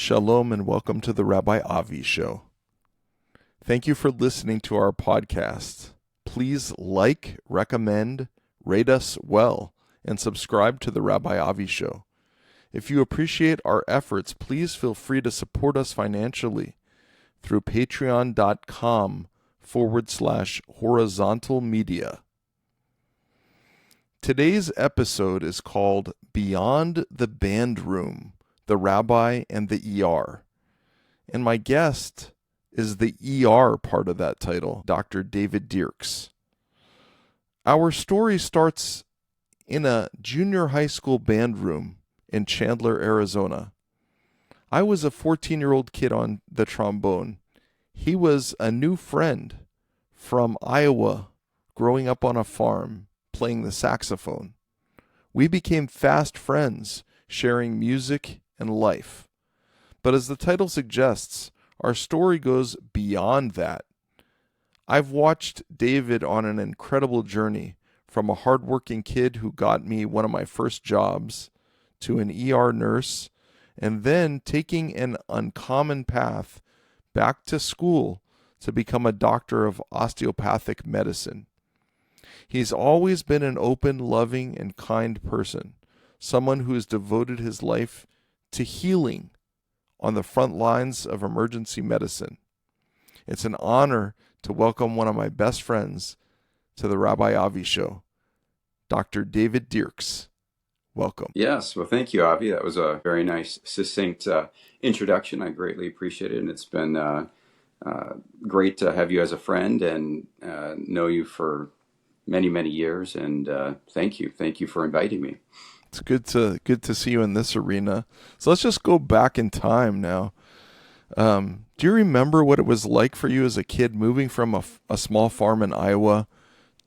Shalom and welcome to the Rabbi Avi Show. Thank you for listening to our podcast. Please like, recommend, rate us well, and subscribe to the Rabbi Avi Show. If you appreciate our efforts, please feel free to support us financially through patreon.com/horizontal media. Today's episode is called Beyond the Band Room, the Rabbi and the ER. And my guest is the ER part of that title, Dr. David Dierks. Our story starts in a junior high school band room in Chandler, Arizona. I was a 14-year-old kid on the trombone. He was a new friend from Iowa, growing up on a farm, playing the saxophone. We became fast friends, sharing music and life. But as the title suggests, our story goes beyond that. I've watched David on an incredible journey from a hardworking kid who got me one of my first jobs to an ER nurse, and then taking an uncommon path back to school to become a doctor of osteopathic medicine. He's always been an open, loving, and kind person, someone who has devoted his life to healing on the front lines of emergency medicine. It's an honor to welcome one of my best friends to the Rabbi Avi Show, Dr. David Dierks. Welcome. Yes, well, thank you, Avi. That was a very nice, succinct introduction. I greatly appreciate it, and it's been great to have you as a friend and know you for many, many years. And thank you for inviting me. It's good to see you in this arena. So let's just go back in time now. Do you remember what it was like for you as a kid moving from a small farm in Iowa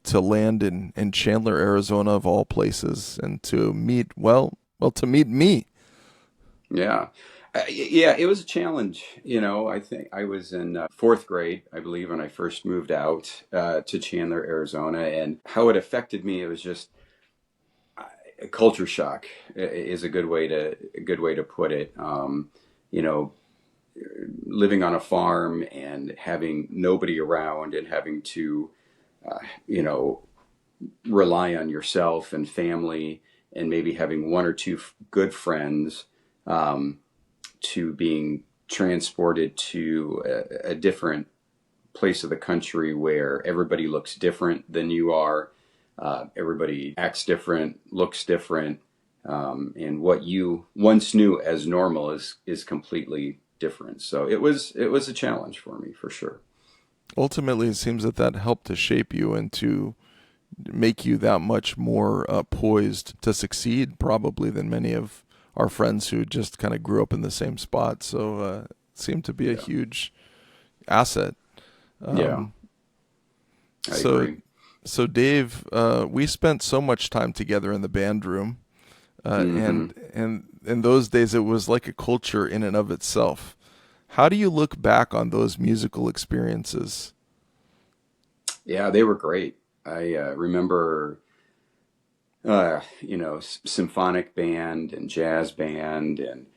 to land in Chandler, Arizona, of all places, and to meet me? Yeah. Yeah, it was a challenge. I think I was in fourth grade, I believe, when I first moved out to Chandler, Arizona, and how it affected me, it was just a culture shock is a good way to put it. Living on a farm and having nobody around and having to, rely on yourself and family, and maybe having one or two good friends, to being transported to a different place of the country where everybody looks different than you are. Everybody acts different, looks different, and what you once knew as normal is completely different. So it was a challenge for me, for sure. Ultimately, it seems that helped to shape you and to make you that much more poised to succeed, probably, than many of our friends who just kind of grew up in the same spot. So it seemed to be a huge asset. I agree. So Dave, we spent so much time together in the band room, and in those days it was like a culture in and of itself. How do you look back on those musical experiences? Yeah, they were great. I remember, symphonic band and jazz band and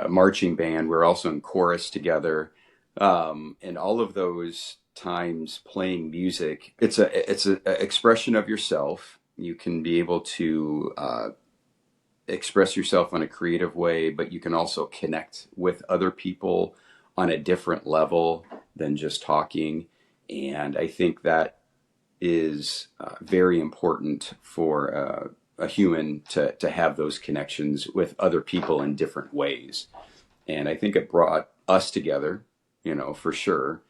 marching band. We were also in chorus together, and all of those times playing music. It's a expression of yourself. You can be able to express yourself in a creative way, but you can also connect with other people on a different level than just talking. And I think that is very important for a human to have those connections with other people in different ways. And I think it brought us together, for sure.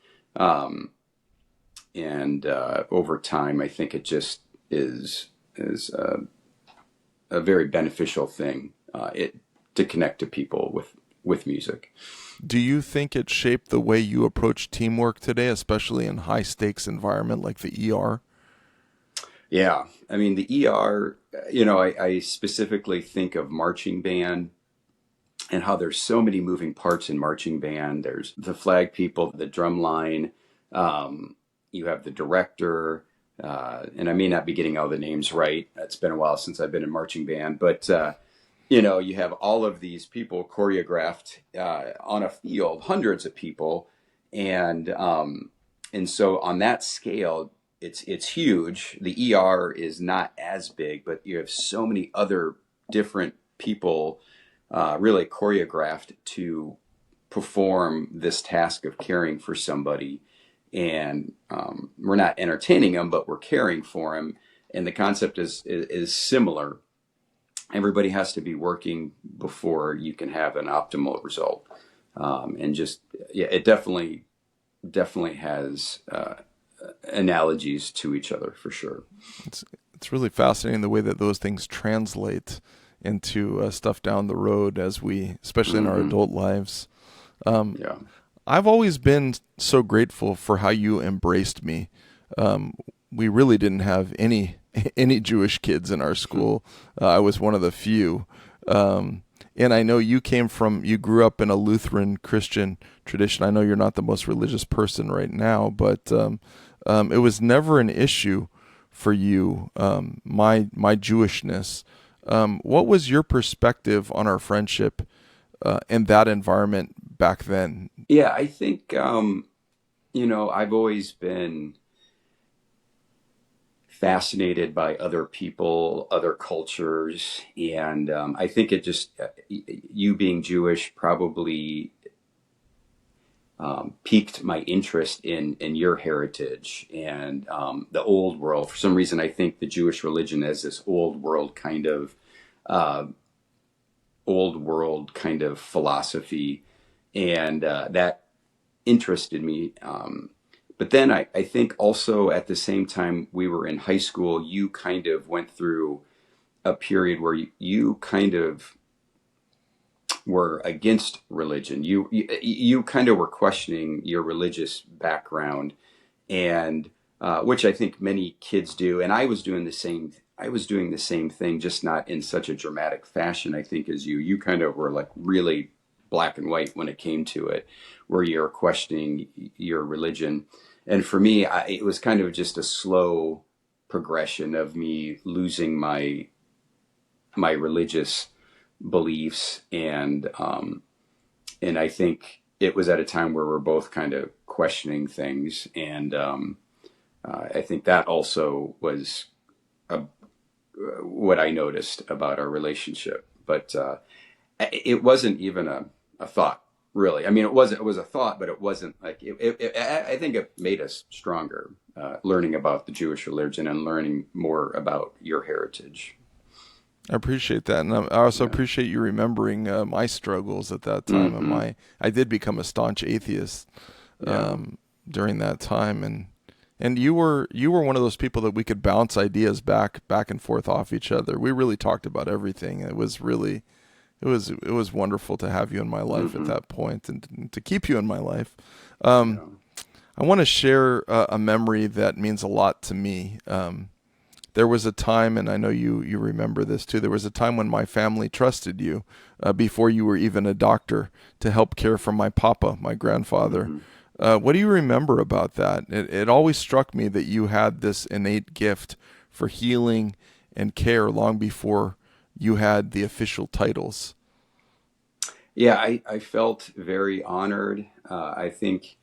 And over time, I think it just is a very beneficial thing to connect to people with music. Do you think it shaped the way you approach teamwork today, especially in high stakes environment like the ER? Yeah, I mean the ER. I specifically think of marching band and how there's so many moving parts in marching band. There's the flag people, the drum line. You have the director. And I may not be getting all the names right. It's been a while since I've been in marching band, but you have all of these people choreographed on a field, hundreds of people, and so on that scale, it's huge. The ER is not as big, but you have so many other different people really choreographed to perform this task of caring for somebody, and we're not entertaining them, but we're caring for them, and the concept is similar. Everybody has to be working before you can have an optimal result. And just, yeah, it definitely has analogies to each other for sure. It's really fascinating the way that those things translate into stuff down the road as we, especially in our adult lives. Yeah. I've always been so grateful for how you embraced me. We really didn't have any Jewish kids in our school. I was one of the few. And I know you grew up in a Lutheran Christian tradition. I know you're not the most religious person right now, but it was never an issue for you, my Jewishness. What was your perspective on our friendship in that environment back then? Yeah, I think, I've always been fascinated by other people, other cultures, and I think it just, you being Jewish probably piqued my interest in your heritage and the old world. For some reason, I think the Jewish religion has this uh, old world kind of philosophy, and that interested me. But then I think also at the same time we were in high school, you kind of went through a period where you kind of were against religion. You kind of were questioning your religious background, and which I think many kids do. And I was doing the same. I was doing the same thing, just not in such a dramatic fashion, I think, as you. You kind of were like really black and white when it came to it, where you're questioning your religion. And for me, it was kind of just a slow progression of me losing my religious beliefs, and I think it was at a time where we're both kind of questioning things, and I think that also was a, what I noticed about our relationship. But it wasn't even a thought, really. I mean, it was a thought, but it wasn't like I think it made us stronger, learning about the Jewish religion and learning more about your heritage. I appreciate that, and I also Yeah. appreciate you remembering my struggles at that time. And Hmm. I did become a staunch atheist Yeah. during that time, and you were one of those people that we could bounce ideas back and forth off each other. We really talked about everything. It was wonderful to have you in my life at Hmm. that point, and to keep you in my life. Um, Yeah. I want to share a memory that means a lot to me. There was a time, and I know you remember this too. There was a time when my family trusted you before you were even a doctor to help care for my papa, my grandfather. Hmm. What do you remember about that? It always struck me that you had this innate gift for healing and care long before you had the official titles. Yeah, I felt very honored. I think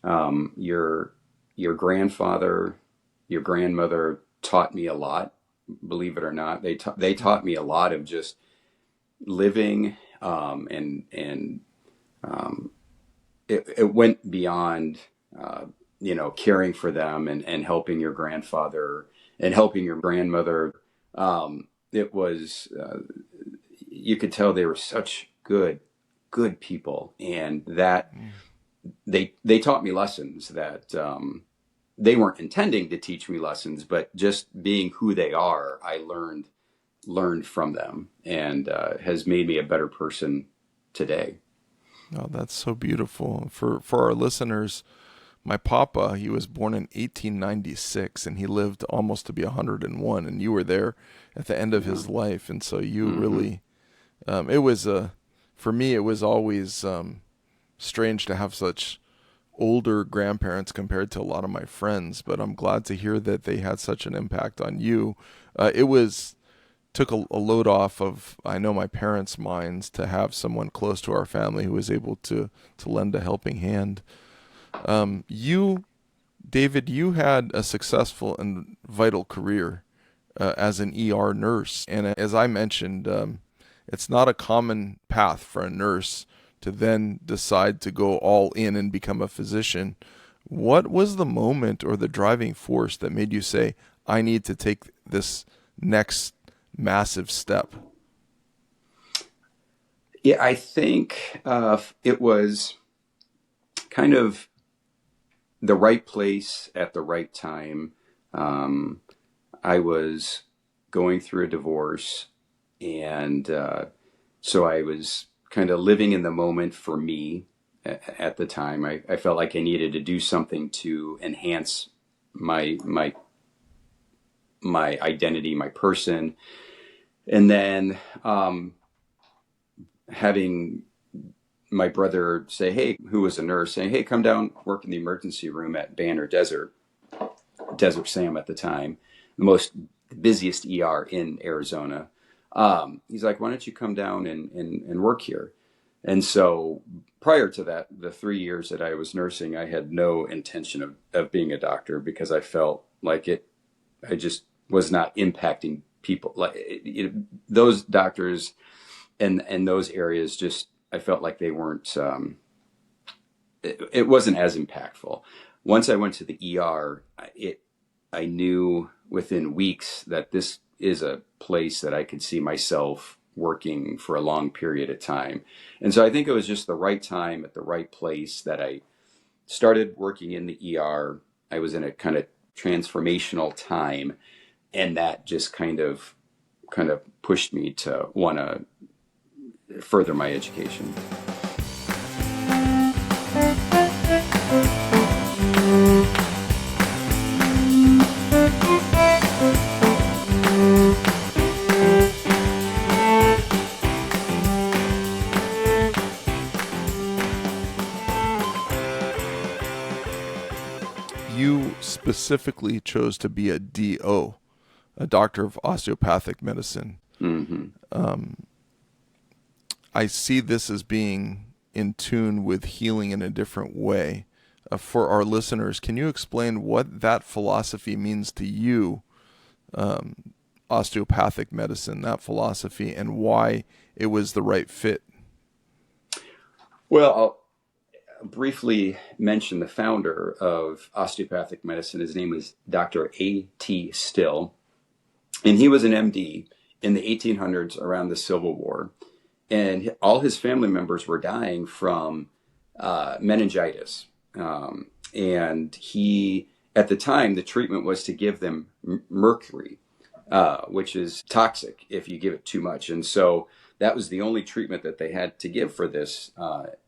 your grandfather, your grandmother taught me a lot. Believe it or not, they taught me a lot of just living, and um, it went beyond caring for them and helping your grandfather and helping your grandmother. It was you could tell they were such good people, and that Mm. they taught me lessons that they weren't intending to teach me lessons, but just being who they are, I learned from them, and has made me a better person today. Oh, that's so beautiful. For our listeners, my papa, he was born in 1896 and he lived almost to be 101, and you were there at the end of Yeah. his life, and so you Hmm. really it was for me it was always strange to have such older grandparents compared to a lot of my friends, but I'm glad to hear that they had such an impact on you. It was took a load off of, I know, my parents' minds to have someone close to our family who was able to lend a helping hand. You, David, you had a successful and vital career as an ER nurse. And as I mentioned, it's not a common path for a nurse to then decide to go all in and become a physician. What was the moment or the driving force that made you say, I need to take this next massive step? Yeah, I think it was kind of the right place at the right time. I was going through a divorce, and so I was kind of living in the moment for me at the time. I felt like I needed to do something to enhance my identity, my person. And then having my brother say, hey, who was a nurse, saying, hey, come down, work in the emergency room at Banner Desert Sam at the time, the most busiest ER in Arizona. He's like, why don't you come down and work here? And so prior to that, the 3 years that I was nursing, I had no intention of being a doctor, because I felt like I just was not impacting people. Like those doctors and those areas, just, I felt like they weren't, it wasn't as impactful. Once I went to the ER, I knew within weeks that this is a place that I could see myself working for a long period of time. And so I think it was just the right time at the right place that I started working in the ER. I was in a kind of transformational time, and that just kind of pushed me to want to further my education. You specifically chose to be a DO, a Doctor of Osteopathic Medicine. Mm-hmm. I see this as being in tune with healing in a different way. For our listeners, can you explain what that philosophy means to you, osteopathic medicine, that philosophy, and why it was the right fit? Well, I'll briefly mention the founder of osteopathic medicine. His name was Dr. A.T. Still, and he was an MD in the 1800s around the Civil War. And all his family members were dying from meningitis. And he, at the time, the treatment was to give them mercury, which is toxic if you give it too much. And so that was the only treatment that they had to give for this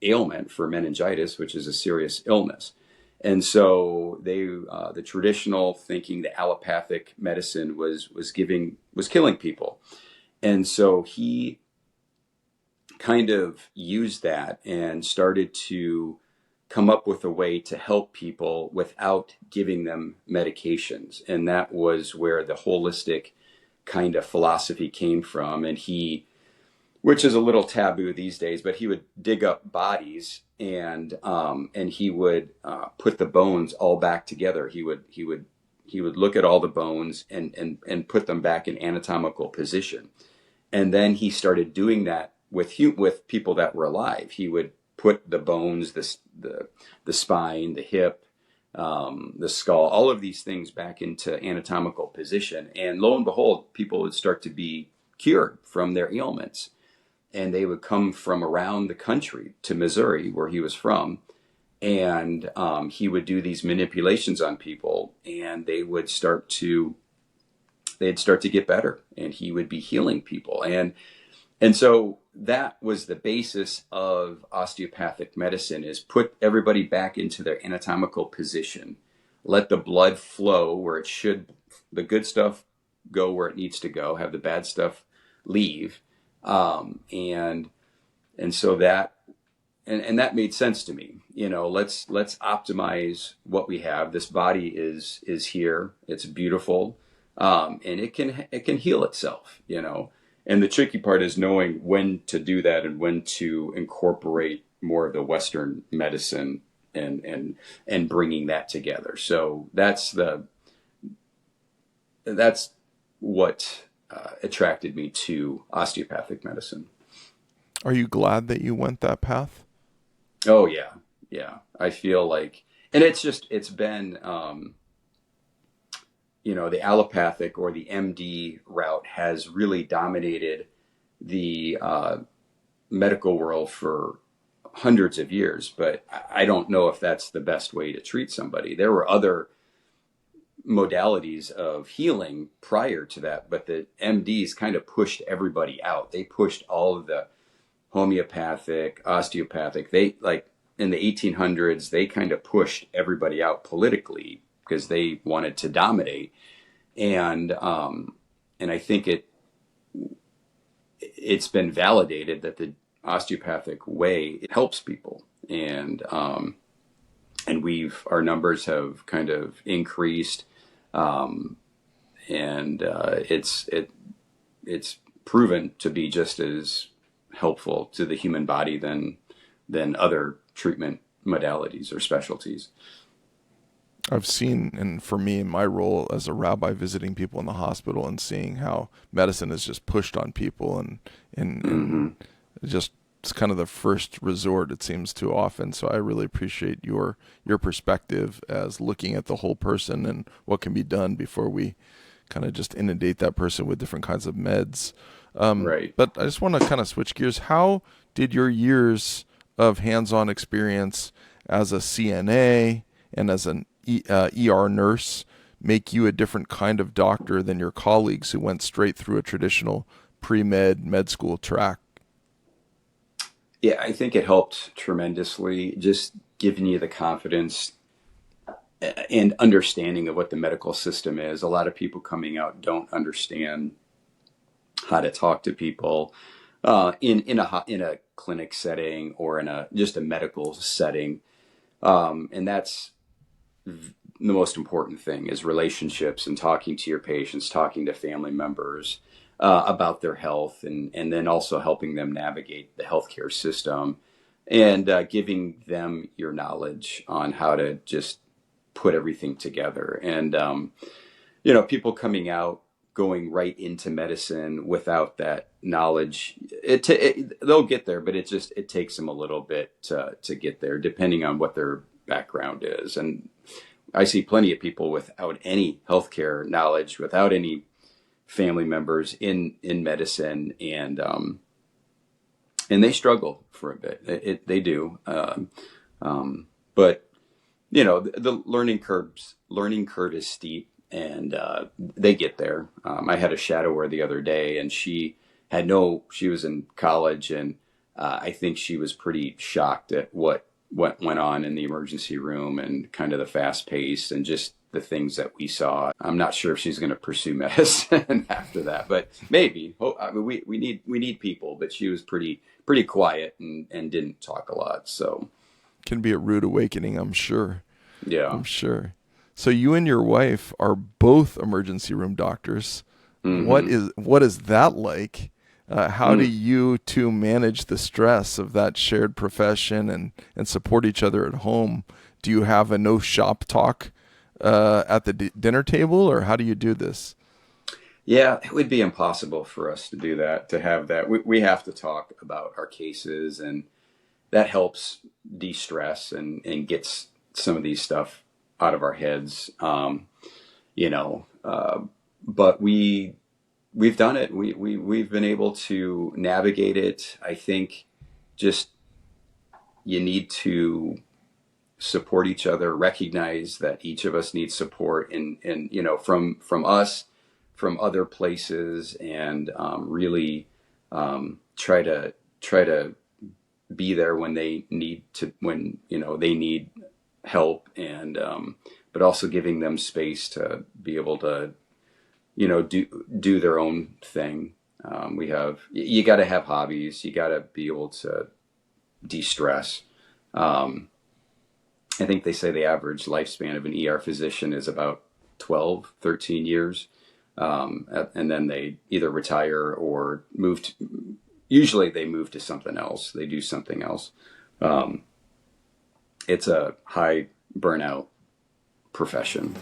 ailment, for meningitis, which is a serious illness. And so they, the traditional thinking, the allopathic medicine was killing people. And so he kind of used that and started to come up with a way to help people without giving them medications. And that was where the holistic kind of philosophy came from. And he, which is a little taboo these days, but he would dig up bodies and he would put the bones all back together. He would look at all the bones and put them back in anatomical position. And then he started doing that with people that were alive. He would put the bones, the spine, the hip, the skull, all of these things back into anatomical position. And lo and behold, people would start to be cured from their ailments. And they would come from around the country to Missouri, where he was from. And he would do these manipulations on people, and they'd start to get better, and he would be healing people. And so that was the basis of osteopathic medicine, is put everybody back into their anatomical position, let the blood flow where it should, the good stuff go where it needs to go, have the bad stuff leave. And so that, and that made sense to me. You know, let's optimize what we have. This body is here. It's beautiful. and it can heal itself, And the tricky part is knowing when to do that and when to incorporate more of the Western medicine and bringing that together. So that's what attracted me to osteopathic medicine. Are you glad that you went that path? Oh yeah, yeah. I feel like, and it's been, the allopathic or the MD route has really dominated the medical world for hundreds of years. But I don't know if that's the best way to treat somebody. There were other modalities of healing prior to that, but the MDs kind of pushed everybody out. They pushed all of the homeopathic, osteopathic. They, like, in the 1800s, they kind of pushed everybody out politically because they wanted to dominate. And I think it's been validated that the osteopathic way, it helps people, and our numbers have kind of increased, and it's proven to be just as helpful to the human body than other treatment modalities or specialties. I've seen, and for me, in my role as a rabbi, visiting people in the hospital and seeing how medicine is just pushed on people, and just it's kind of the first resort, it seems, too often. So I really appreciate your perspective as looking at the whole person and what can be done before we kind of just inundate that person with different kinds of meds. Right. But I just want to kind of switch gears. How did your years of hands-on experience as a CNA and as an ER nurse make you a different kind of doctor than your colleagues who went straight through a traditional pre-med med school track? Yeah, I think it helped tremendously, just giving you the confidence and understanding of what the medical system is. A lot of people coming out don't understand how to talk to people in a clinic setting or in just a medical setting, and that's the most important thing, is relationships and talking to your patients, talking to family members about their health, and then also helping them navigate the healthcare system, and giving them your knowledge on how to just put everything together. And people coming out, going right into medicine without that knowledge, they'll get there, but it takes them a little bit to get there, depending on what their background is. And I see plenty of people without any healthcare knowledge, without any family members in medicine, and they struggle for a bit. They do, but the learning curve is steep, and they get there. I had a shadower the other day, and she was in college, and I think she was pretty shocked at what went on in the emergency room, and kind of the fast pace and just the things that we saw. I'm not sure if she's going to pursue medicine after that, but maybe. I mean, we need people, but she was pretty quiet and didn't talk a lot. So Can be a rude awakening, I'm sure. yeah, I'm sure. So you and your wife are both emergency room doctors. mm-hmm. What is that like? How do you two manage the stress of that shared profession and support each other at home? Do you have a no shop talk at the dinner table, or how do you do this? Yeah, it would be impossible for us to do that, to have that. We have to talk about our cases, and that helps de-stress and gets some of these stuff out of our heads. But we've done it. We've been able to navigate it. I think just you need to support each other, recognize that each of us needs support, and from us, from other places, and really try to be there when they need they need help, and but also giving them space to be able to do their own thing. You got to have hobbies. You got to be able to de-stress. I think they say the average lifespan of an ER physician is about 12, 13 years. and then they either retire or usually they move to something else. They do something else. It's a high burnout profession.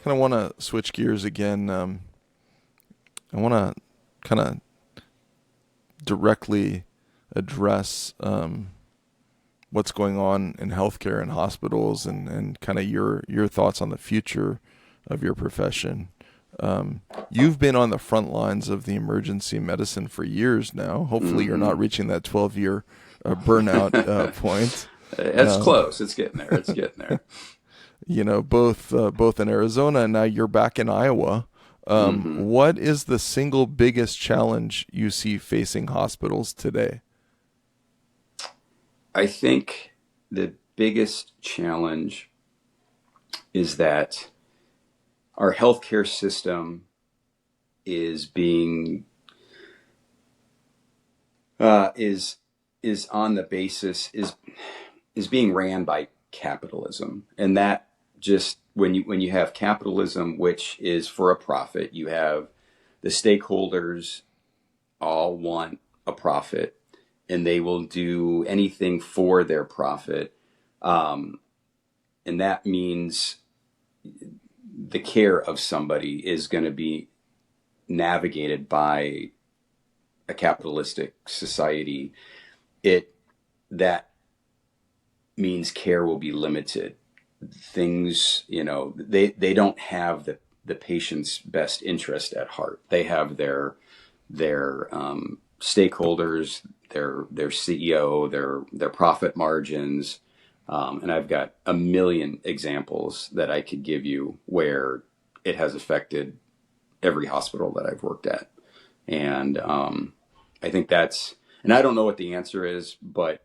Kind of want to switch gears again. I want to kind of directly address what's going on in healthcare and hospitals, and kind of your thoughts on the future of your profession. You've been on the front lines of the emergency medicine for years now. Hopefully you're not reaching that 12-year burnout point. It's close. It's getting there. It's getting there. You know, both in Arizona, and now you're back in Iowa. What is the single biggest challenge you see facing hospitals today? I think the biggest challenge is that our healthcare system is being is on the basis is being ran by capitalism, and that just when you have capitalism, which is for a profit, you have the stakeholders all want a profit, and they will do anything for their profit, and that means the care of somebody is going to be navigated by a capitalistic society. That means care will be limited. Things, they don't have the patient's best interest at heart. They have their stakeholders, their CEO, their profit margins, and I've got a million examples that I could give you where it has affected every hospital that I've worked at, and I think and I don't know what the answer is, but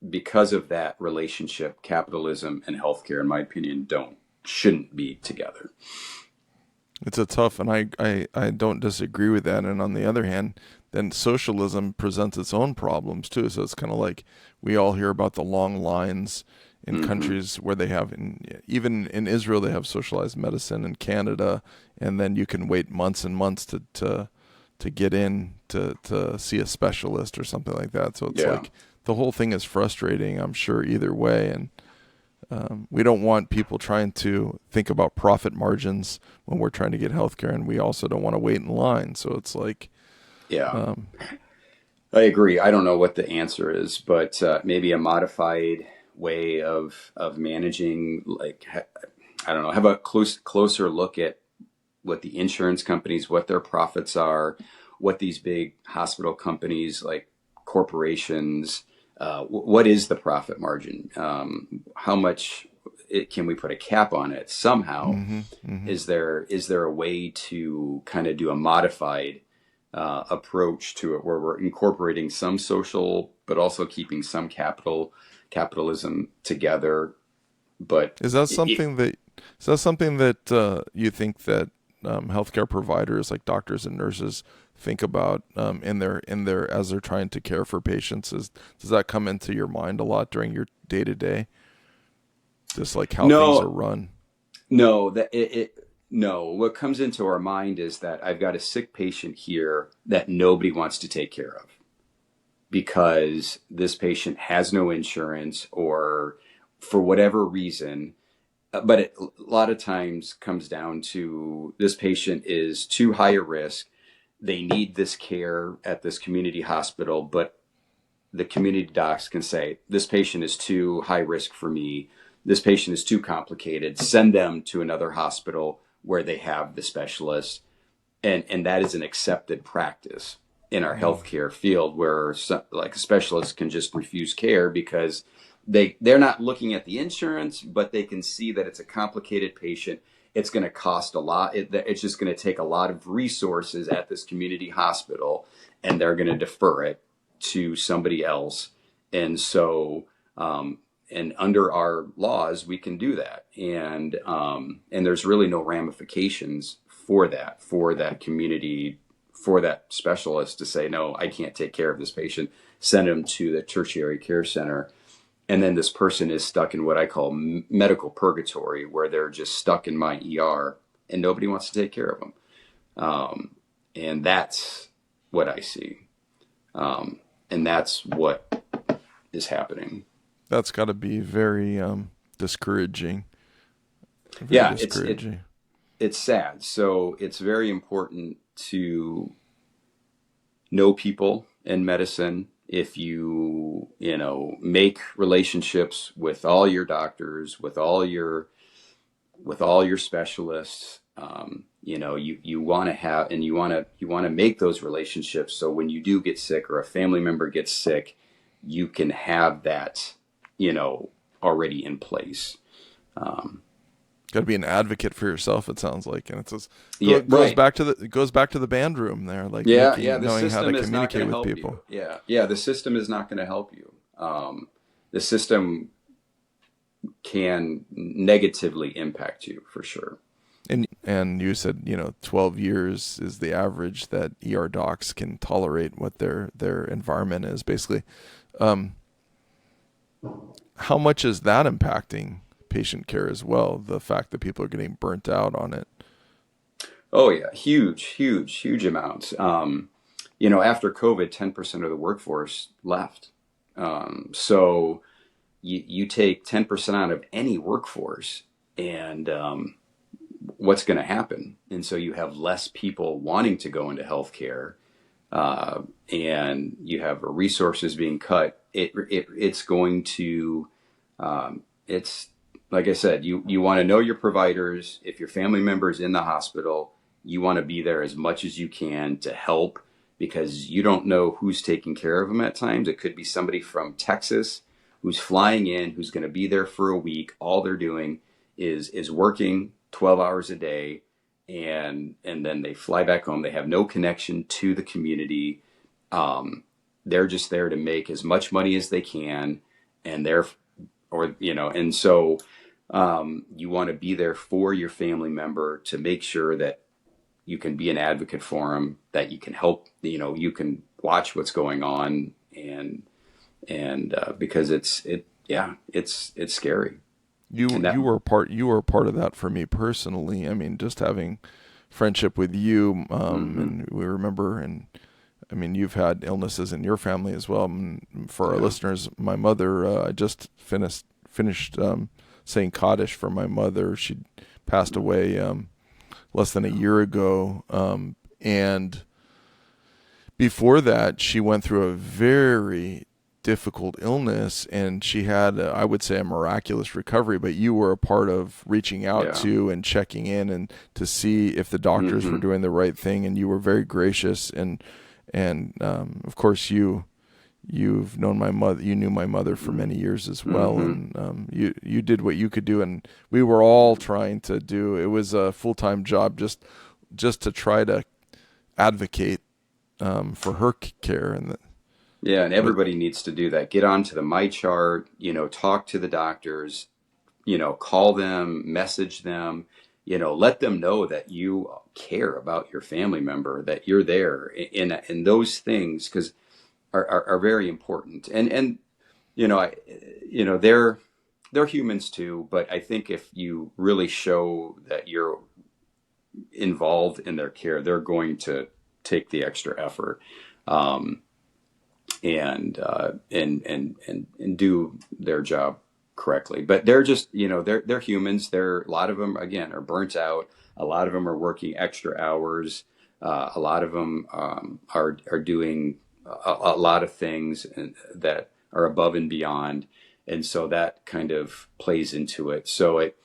because of that relationship, capitalism and healthcare, in my opinion, shouldn't be together. It's a tough, and I don't disagree with that. And on the other hand, then socialism presents its own problems too. So it's kind of like we all hear about the long lines in countries where they have, even in Israel, they have socialized medicine, in Canada, and then you can wait months and months to get in to see a specialist or something like that. So it's like the whole thing is frustrating, I'm sure, either way. And we don't want people trying to think about profit margins when we're trying to get healthcare, and we also don't want to wait in line. So it's like, I agree. I don't know what the answer is, but maybe a modified way of managing, like, I don't know, have a closer look at what the insurance companies, what their profits are, what these big hospital companies, like corporations, what is the profit margin? How much can we put a cap on it somehow? Is there a way to kind of do a modified approach to it, where we're incorporating some social, but also keeping some capitalism together? But is that something that you think that healthcare providers like doctors and nurses think about in their as they're trying to care for patients? Does that come into your mind a lot during your day to day? Just like how things are run? No, no. What comes into our mind is that I've got a sick patient here that nobody wants to take care of because this patient has no insurance or for whatever reason. But a lot of times comes down to this patient is too high a risk. They need this care at this community hospital, but the community docs can say, this patient is too high risk for me. This patient is too complicated. Send them to another hospital where they have the specialist. And that is an accepted practice in our healthcare field, where like a specialist can just refuse care because they're not looking at the insurance, but they can see that it's a complicated patient. It's going to cost a lot. It's just going to take a lot of resources at this community hospital, and they're going to defer it to somebody else. And so and under our laws, we can do that. And there's really no ramifications for that community, for that specialist to say, no, I can't take care of this patient, send him to the tertiary care center. And then this person is stuck in what I call medical purgatory, where they're just stuck in my ER and nobody wants to take care of them. And that's what I see. And that's what is happening. That's got to be very discouraging. Yeah, it's sad. So it's very important to know people in medicine. If you make relationships with all your doctors, with all your specialists, you want to have, and you want to make those relationships. So when you do get sick or a family member gets sick, you can have that, already in place. Got to be an advocate for yourself, it sounds like, and it says it goes back to the band room there, like knowing how to communicate with people. The system is not going to help you. The system can negatively impact you for sure. And you said 12 years is the average that ER docs can tolerate what their environment is basically. How much is that impacting patient care as well? The fact that people are getting burnt out on it. Oh yeah, huge amounts. After COVID, 10% of the workforce left. So you take 10% out of any workforce, and what's going to happen? And so you have less people wanting to go into healthcare, and you have resources being cut. It's going to, it's like I said, you want to know your providers. If your family member is in the hospital, you want to be there as much as you can to help, because you don't know who's taking care of them at times. It could be somebody from Texas who's flying in, who's going to be there for a week. All they're doing is working 12 hours a day, and then they fly back home. They have no connection to the community. They're just there to make as much money as they can, and so you want to be there for your family member to make sure that you can be an advocate for them, that you can help, you can watch what's going on, and because it's scary. You were part of that for me personally. I mean, just having friendship with you, and we remember, and I mean, you've had illnesses in your family as well. For our listeners, my mother, I just finished saying Kaddish for my mother. She passed away less than a year ago, and before that, she went through a very difficult illness, and she had, I would say, a miraculous recovery. But you were a part of reaching out to and checking in and to see if the doctors were doing the right thing, and you were very gracious. And of course, you've known my mother. You knew my mother for many years as well, and you did what you could do, and we were all trying to do. It was a full-time job just to try to advocate for her care. And and everybody needs to do that. Get onto the My Chart. Talk to the doctors. Call them, message them. Let them know that you care about your family member, that you're there, and those things, because are very important. And they're humans too. But I think if you really show that you're involved in their care, they're going to take the extra effort, and do their job correctly. But they're just, they're humans. A lot of them, again, are burnt out. A lot of them are working extra hours. A lot of them are doing a lot of things that are above and beyond. And so that kind of plays into it. So it,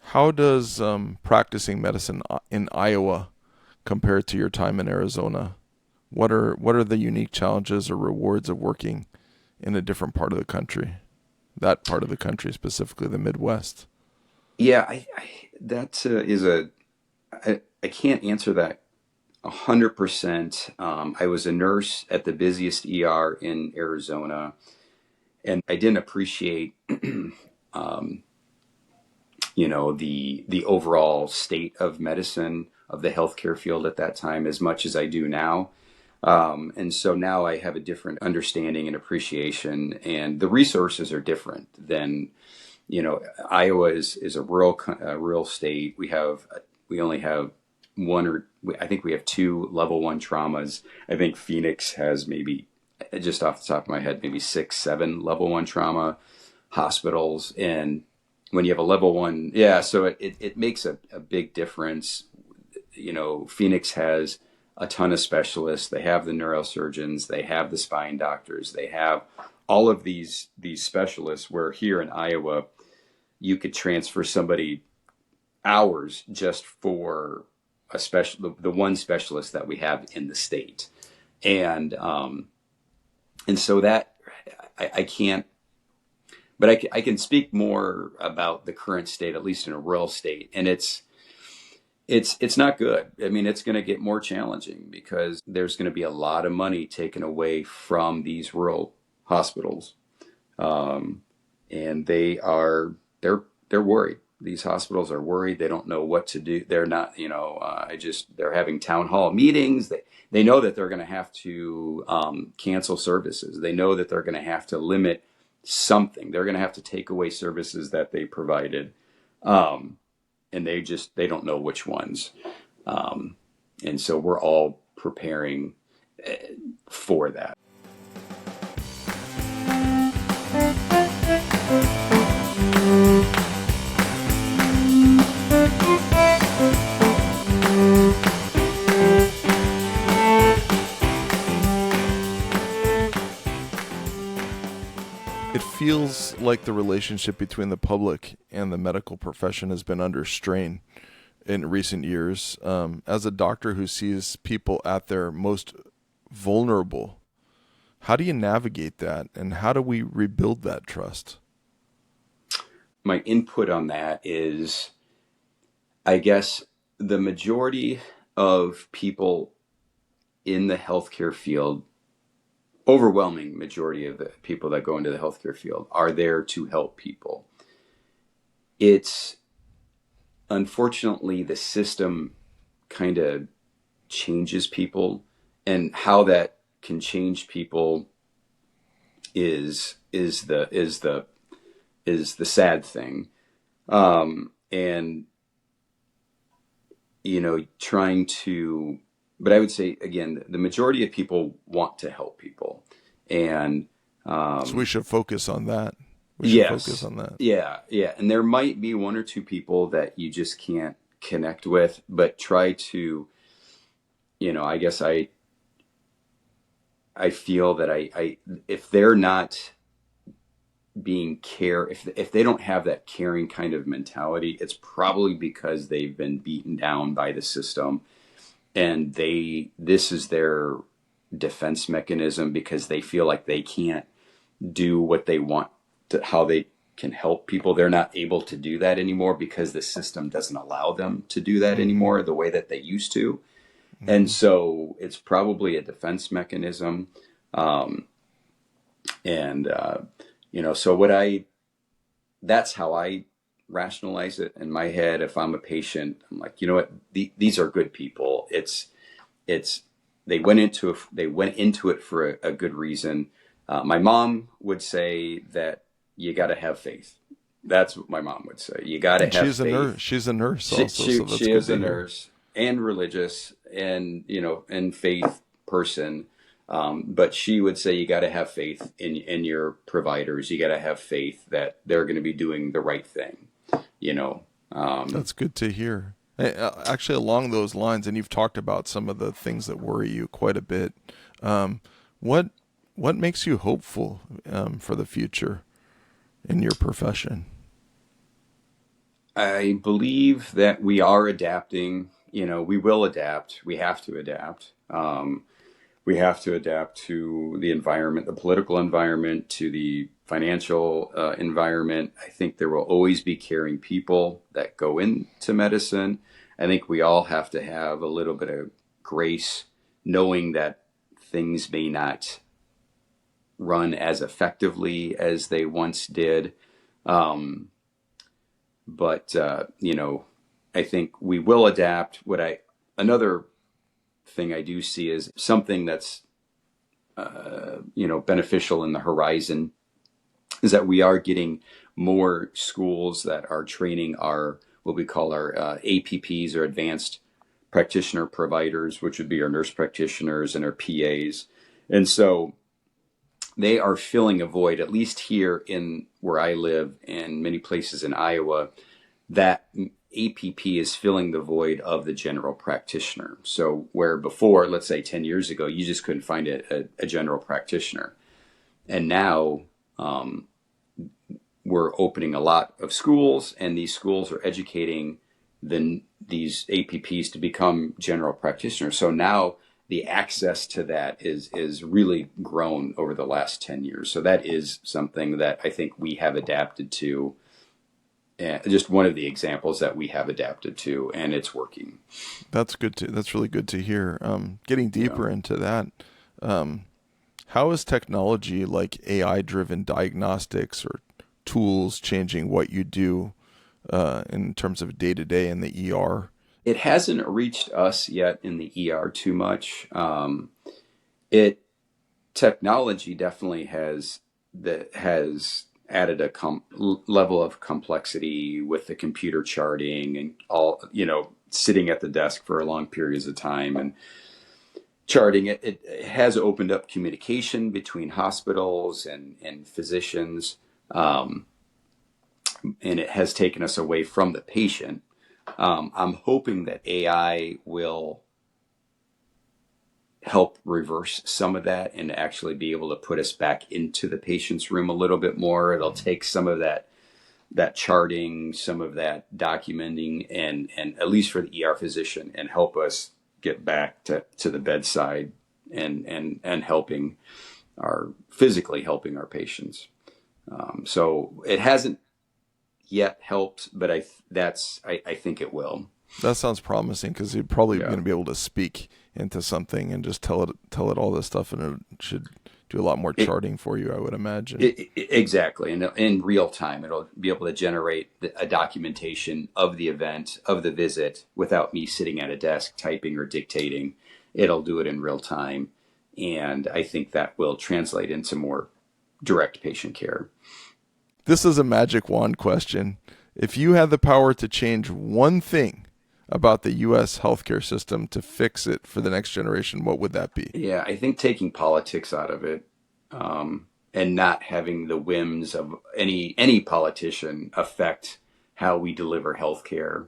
How does practicing medicine in Iowa compare to your time in Arizona? What are the unique challenges or rewards of working in a different part of the country? That part of the country, specifically the Midwest. Yeah, that is I can't answer that 100%. I was a nurse at the busiest ER in Arizona, and I didn't appreciate, the overall state of medicine, of the healthcare field at that time, as much as I do now. And so now I have a different understanding and appreciation, and the resources are different than, Iowa is a rural state. We only have I think we have two level one traumas. I think Phoenix has maybe, just off the top of my head, maybe 6, 7 level one trauma hospitals. And when you have a level one, yeah, so it makes a big difference. Phoenix has a ton of specialists. They have the neurosurgeons, they have the spine doctors, they have all of these specialists, where here in Iowa, you could transfer somebody hours just for the one specialist that we have in the state. And so that I can't, but I can speak more about the current state, at least in a rural state. And it's not good. I mean, it's going to get more challenging because there's going to be a lot of money taken away from these rural hospitals. And they're worried. These hospitals are worried. They don't know what to do. They're not, they're having town hall meetings. They know that they're going to have to cancel services. They know that they're going to have to limit something. They're going to have to take away services that they provided. And they don't know which ones. And so we're all preparing for that. It feels like the relationship between the public and the medical profession has been under strain in recent years. As a doctor who sees people at their most vulnerable, how do you navigate that, and how do we rebuild that trust? My input on that is, I guess, the majority of people in the healthcare field, overwhelming majority of the people that go into the healthcare field, are there to help people. It's unfortunately the system kind of changes people, and how that can change people is the sad thing. And trying to, but I would say, again, the majority of people want to help people. And so we should focus on that. Focus on that. Yeah. And there might be one or two people that you just can't connect with, but try to, I guess I feel that if they're not being if they don't have that caring kind of mentality, it's probably because they've been beaten down by the system, and this is their defense mechanism, because they feel like they can't do what they want to, how they can help people. They're not able to do that anymore because the system doesn't allow them to do that anymore the way that they used to. And so it's probably a defense mechanism. So that's how I rationalize it in my head. If I'm a patient, I'm like, you know what, these are good people. They went into it for a good reason. My mom would say that you got to have faith. That's what my mom would say. You got to have faith. She's a nurse also. She is a nurse and religious and faith person. But she would say you got to have faith in your providers. You got to have faith that they're going to be doing the right thing. That's good to hear. Actually, along those lines, and you've talked about some of the things that worry you quite a bit. What makes you hopeful for the future in your profession? I believe that we are adapting. We will adapt. We have to adapt. We have to adapt to the environment, the political environment, to the financial environment. I think there will always be caring people that go into medicine. I think we all have to have a little bit of grace, knowing that things may not run as effectively as they once did. But I think we will adapt. Another thing I do see is something that's, beneficial in the horizon is that we are getting more schools that are training what we call our APPs, or Advanced Practitioner Providers, which would be our nurse practitioners and our PAs. And so they are filling a void, at least here in where I live and many places in Iowa, that APP is filling the void of the general practitioner. So where before, let's say 10 years ago, you just couldn't find a general practitioner. And now we're opening a lot of schools, and these schools are educating these APPs to become general practitioners. So now the access to that is really grown over the last 10 years. So that is something that I think we have adapted to. Just one of the examples that we have adapted to, and it's working. That's really good to hear. Getting deeper into that, how is technology like AI-driven diagnostics or tools changing what you do in terms of day-to-day in the ER? It hasn't reached us yet in the ER too much. Technology definitely has added a level of complexity with the computer charting and all, sitting at the desk for long periods of time and charting. It has opened up communication between hospitals and physicians, and it has taken us away from the patient. I'm hoping that AI will help reverse some of that and actually be able to put us back into the patient's room a little bit more. It'll take some of that charting, some of that documenting, and at least for the ER physician, and help us get back to the bedside and physically helping our patients. So it hasn't yet helped, but I think it will. That sounds promising, because you're probably going to be able to speak into something and just tell it all this stuff, and it should do a lot more charting for you, I would imagine. Exactly. And in real time, it'll be able to generate a documentation of the event, of the visit, without me sitting at a desk typing or dictating. It'll do it in real time. And I think that will translate into more direct patient care. This is a magic wand question. If you had the power to change one thing about the U.S. healthcare system to fix it for the next generation, what would that be? Yeah, I think taking politics out of it, and not having the whims of any politician affect how we deliver healthcare.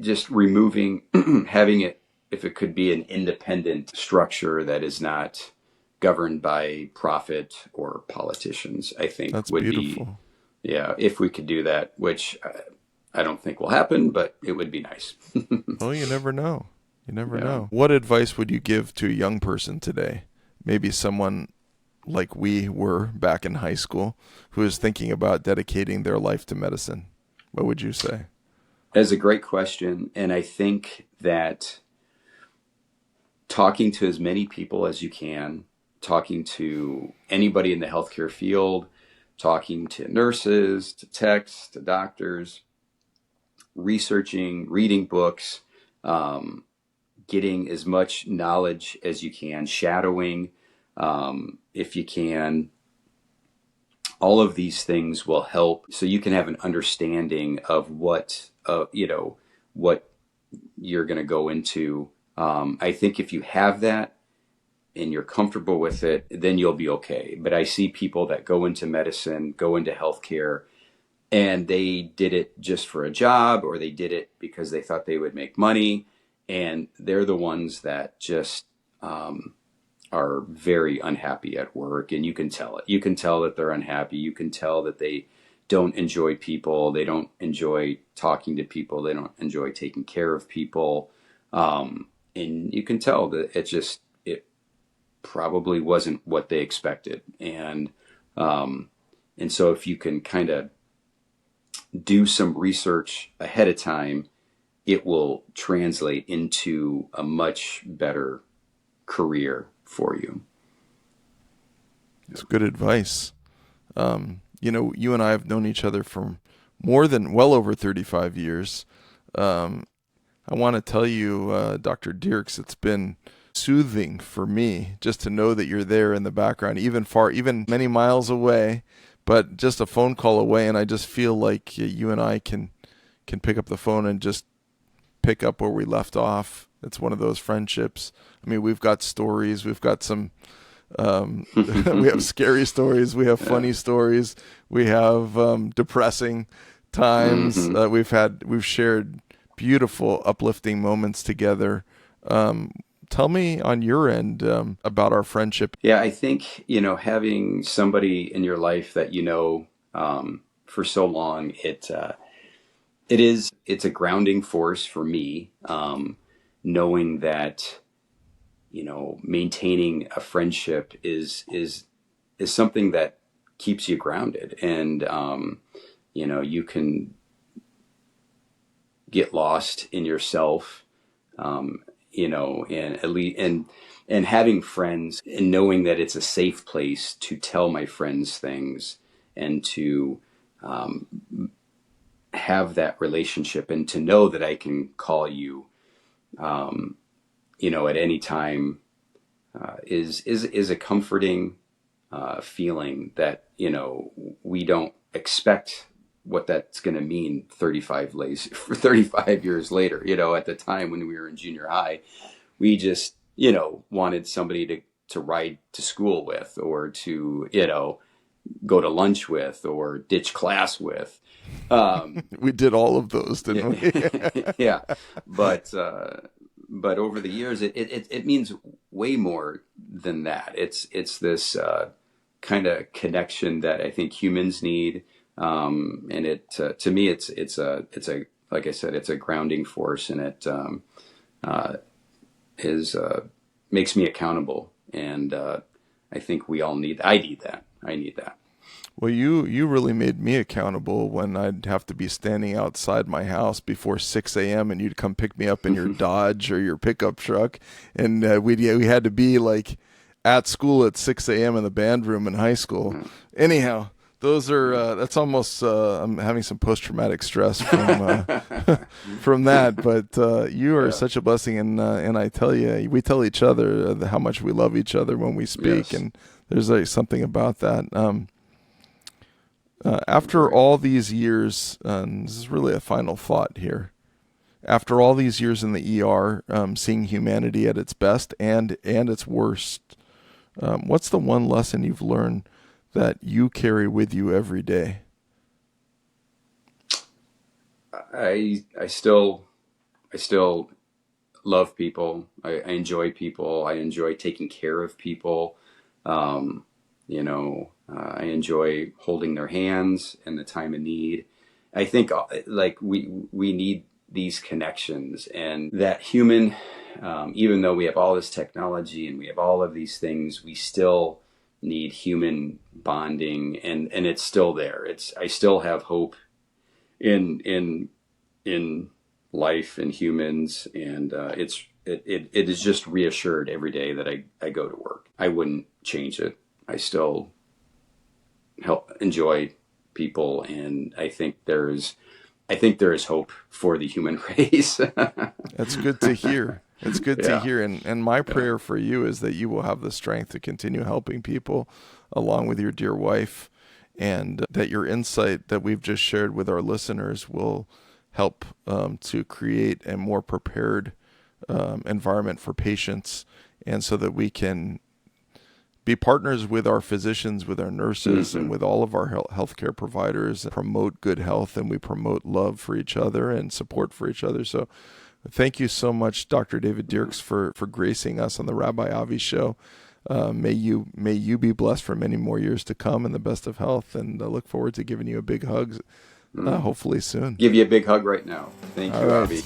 Just removing, having it, if it could be an independent structure that is not governed by profit or politicians, I think that's would beautiful. be, if we could do that, which I don't think will happen, but it would be nice. Well, you never know. You never know. What advice would you give to a young person today? Maybe someone like we were back in high school who is thinking about dedicating their life to medicine. What would you say? That's a great question. And I think that talking to as many people as you can, talking to anybody in the healthcare field, talking to nurses, to techs, to doctors, researching, reading books, getting as much knowledge as you can, shadowing, if you can. All of these things will help, so you can have an understanding of what you're going to go into. I think if you have that and you're comfortable with it, then you'll be okay. But I see people that go into medicine, go into healthcare, and they did it just for a job, or they did it because they thought they would make money. And they're the ones that just are very unhappy at work. And you can tell it. You can tell that they're unhappy. You can tell that they don't enjoy people. They don't enjoy talking to people. They don't enjoy taking care of people. And you can tell that it probably wasn't what they expected. And so if you can kind of do some research ahead of time it will translate into a much better career for you. It's good advice. You and I have known each other for well over 35 years. I want to tell you, Dr. Dierks, it's been soothing for me just to know that you're there in the background, even many miles away, but just a phone call away. And I just feel like you and I can pick up the phone and just pick up where we left off. It's one of those friendships. I mean, we've got stories, we've got some, we have scary stories, we have funny stories, we have depressing times. We've shared beautiful, uplifting moments together. Tell me on your end about our friendship. Yeah, I think, having somebody in your life that for so long, it's a grounding force for me, knowing that maintaining a friendship is something that keeps you grounded, and you can get lost in yourself, and at least and having friends and knowing that it's a safe place to tell my friends things and to have that relationship, and to know that I can call you at any time is a comforting feeling that we don't expect what that's going to mean 35 years later. At the time when we were in junior high, we just wanted somebody to ride to school with, or to go to lunch with, or ditch class with. We did all of those, didn't we? Yeah, but over the years, it means way more than that. It's this kind of connection that I think humans need, and it to me it's a like I said, it's a grounding force, and it makes me accountable, and I think we all need. I need that. Well, you really made me accountable when I'd have to be standing outside my house before 6 a.m. and you'd come pick me up in your Dodge or your pickup truck, and we had to be like at school at 6 a.m. in the band room in high school. Anyhow, those are that's almost I'm having some post-traumatic stress from from that. But you are such a blessing, and I tell you, we tell each other how much we love each other when we speak, and there's something about that. After all these years, this is really a final thought here. After all these years in the ER, seeing humanity at its best and its worst, what's the one lesson you've learned that you carry with you every day? I still love people. I enjoy people. I enjoy taking care of people. I enjoy holding their hands in the time of need. I think we need these connections, and that human, even though we have all this technology and we have all of these things, we still need human bonding, and it's still there. I still have hope in life and humans, and it is just reassured every day that I go to work. I wouldn't change it. I still enjoy people, and I think there is hope for the human race. That's good to hear. It's good to hear. And my prayer for you is that you will have the strength to continue helping people along with your dear wife, and that your insight that we've just shared with our listeners will help to create a more prepared environment for patients, and so that we can be partners with our physicians, with our nurses, and with all of our healthcare providers, promote good health, and we promote love for each other and support for each other. So thank you so much, Dr. David Dierks, for gracing us on the Rabbi Avi Show. May you be blessed for many more years to come, and the best of health, and I look forward to giving you a big hug, hopefully soon. Give you a big hug right now. Thank you, all right. Avi.